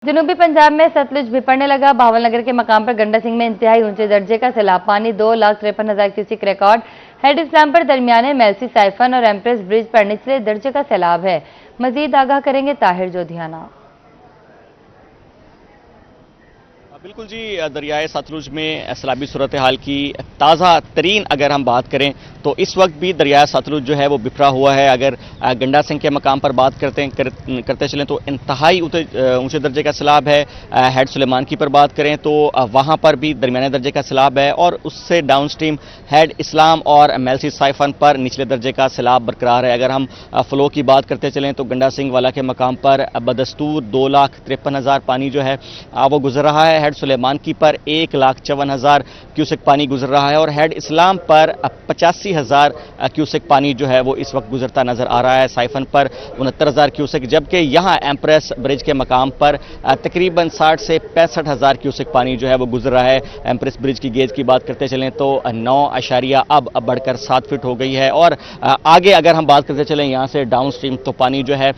जनूबी पंजाब में सतलुज बिपरने लगा। भावलनगर के मकाम पर गंडा सिंह में इंतहाई ऊंचे दर्जे का सैलाब पानी 2,53,000 क्यूसिक रिकॉर्ड। हेड इस्लाम पर दरमियाने मेलसी साइफन और एम्प्रेस ब्रिज पर निचले दर्जे का सैलाब है। मजीद आगाह करेंगे ताहिर जोधियाना। बिल्कुल जी, दरियाए सतलुज में सैलाबी सूरत हाल की ताज़ा तरीन अगर हम बात करें तो इस वक्त भी दरियाए सतलुज जो है वो बिखरा हुआ है। अगर गंडा सिंह के मकाम पर बात करते चलें तो इंतहाई ऊंचे दर्जे का सैलाब है। हेड सुलेमान की पर बात करें तो वहाँ पर भी दरमियाने दर्जे का सैलाब है और उससे डाउन स्ट्रीम हेड इस्लाम और मेलसी साइफन पर निचले दर्जे का सैलाब बरकरार है। अगर हम फ्लो की बात करते चलें तो गंडा सिंह वाला के मकाम पर बदस्तूर 2,53,000 पानी जो है वो गुजर रहा है। हेड सुलेमान की पर 1,54,000 क्यूसेक पानी गुजर रहा है और हेड इस्लाम पर 85,000 क्यूसेक पानी जो है वो इस वक्त गुजरता नजर आ रहा है। साइफन पर 69,000 क्यूसेक, जबकि यहाँ एम्प्रेस ब्रिज के मकाम पर तकरीबन 60 से 65,000 क्यूसेक पानी जो है वो गुजर रहा है। एम्प्रेस ब्रिज की गेज की बात करते चलें तो 9 अब बढ़कर 7 फीट हो गई है और आगे अगर हम बात करते चलें यहाँ से डाउन स्ट्रीम तो पानी जो है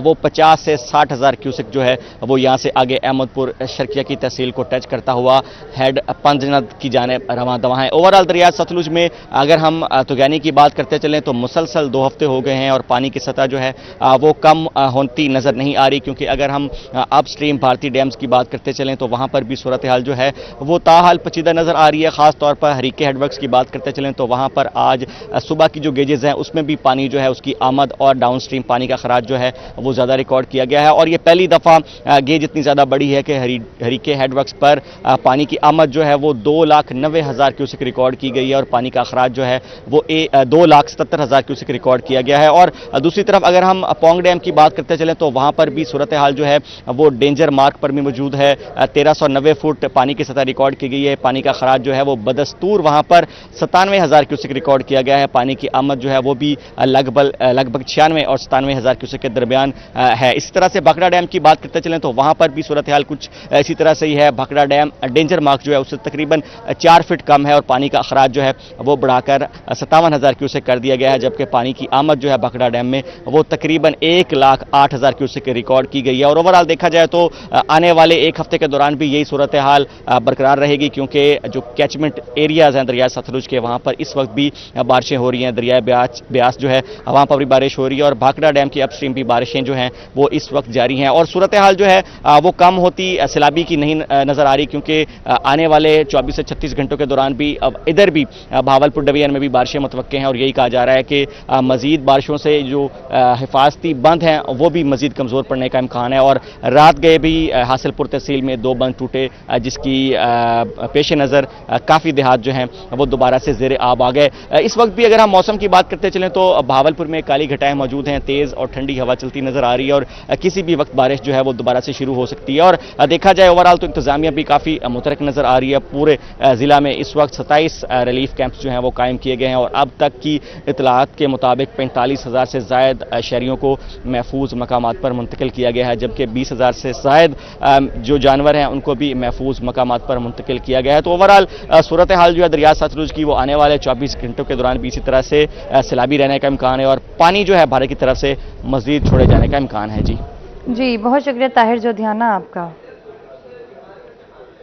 वो 50 से 60,000 क्यूसेक जो है वो यहाँ से आगे अहमदपुर शर्किया की तहसील को टच करता हुआ हेड पंजनद की जानिब रवां दवा है। ओवरऑल दरिया सतलुज में अगर हम तुगानी की बात करते चलें तो मुसलसल 2 हफ्ते हो गए हैं और पानी की सतह जो है वो कम होती नजर नहीं आ रही, क्योंकि अगर हम अप स्ट्रीम भारतीय डैम्स की बात करते चलें तो वहां पर भी सूरत हाल जो है वो ताहाल पचीदा नजर आ रही है। खास तौर पर हरीके हेडवर्क्स की बात करते चलें तो वहां पर आज सुबह की जो गेजेस हैं उसमें भी पानी जो है उसकी आमद और डाउन स्ट्रीम पानी का खराज जो है वो ज्यादा रिकॉर्ड किया गया है और ये पहली दफा गेज इतनी ज्यादा बड़ी है कि हरीके हेडवर्क्स पर पानी की आमद जो है वो 2,90,000 क्यूसेक रिकॉर्ड की गई है और पानी का अखराज जो है वो 2,77,000 क्यूसेक रिकॉर्ड किया गया है। और दूसरी तरफ अगर हम पोंग डैम की बात करते चलें तो वहां पर भी सूरत हाल जो है वो डेंजर मार्क पर भी मौजूद है। 1,390 फुट पानी की सतह रिकॉर्ड की गई है। पानी का खराज जो है वो बदस्तूर वहां पर 97,000 क्यूसेक रिकॉर्ड किया गया है। पानी की आमद जो है वो भी लगभग 96 और 97,000 क्यूसेक के दरमियान है। इसी तरह से भाखड़ा डैम की बात करते चलें तो वहां पर भी सूरत हाल कुछ इसी तरह से ही है। भाखड़ा डैम डेंजर मार्क जो है उससे तकरीबन 4 फीट कम है और पानी का अखराज जो है वो बढ़ाकर 57,000 क्यूसेक कर दिया गया है, जबकि पानी की आमद जो है भाखड़ा डैम में वो तकरीबन 1,08,000 क्यूसेक रिकॉर्ड की गई है। और ओवरऑल देखा जाए तो आने वाले एक हफ्ते के दौरान भी यही सूरत हाल बरकरार रहेगी, क्योंकि जो कैचमेंट एरियाज हैं दरिया सतलुज के वहां पर इस वक्त भी बारिशें हो रही हैं। दरिया ब्यास जो है वहां पर भी बारिश हो रही है और भाखड़ा डैम की अपस्ट्रीम भी बारिशें जो हैं वो इस वक्त जारी हैं और सूरत हाल जो है वो कम होती सैलाबी की नहीं नजर आ रही, क्योंकि आने वाले 24 से 36 घंटों के दौरान भी अब इधर भी भावलपुर डिवीजन में भी बारिशें मुतवक्के हैं और यही कहा जा रहा है कि मजीद बारिशों से जो हिफाजती बंद हैं वो भी मजीद कमजोर पड़ने का इम्कान है। और रात गए भी हासिलपुर तहसील में 2 बंद टूटे, जिसकी पेश नज़र काफ़ी देहात जो हैं वो दोबारा से ज़ेर आब आ गए। इस वक्त भी अगर हम मौसम की बात करते चलें तो भावलपुर में काली घटाएं मौजूद हैं, तेज़ और ठंडी हवा चलती नजर आ रही है और किसी भी वक्त बारिश जो है वो दोबारा से शुरू हो सकती है। और देखा जाए ओवरऑल तो इंतजामिया भी काफ़ी मुतरक नजर आ रही है। पूरे जिला में इस वक्त 27 रिलीफ कैंप्स जो हैं वो कायम किए गए हैं और अब तक की इतलात के मुताबिक 45,000 से ज़ायद शहरियों को महफूज मकामात पर मुंतकिल किया गया है, जबकि 20,000 से ज़ायद जो जानवर हैं उनको भी महफूज मकामात पर मुंतकिल किया गया है। तो ओवरऑल सूरत हाल जो है दरिया सतलुज की वो आने वाले 24 घंटों के दौरान भी इसी तरह से सैलाबी रहने का इम्कान है और पानी जो है भारत की तरफ से मजीद छोड़े जाने का इम्कान है। जी बहुत शुक्रिया ताहिर जोधियाना आपका।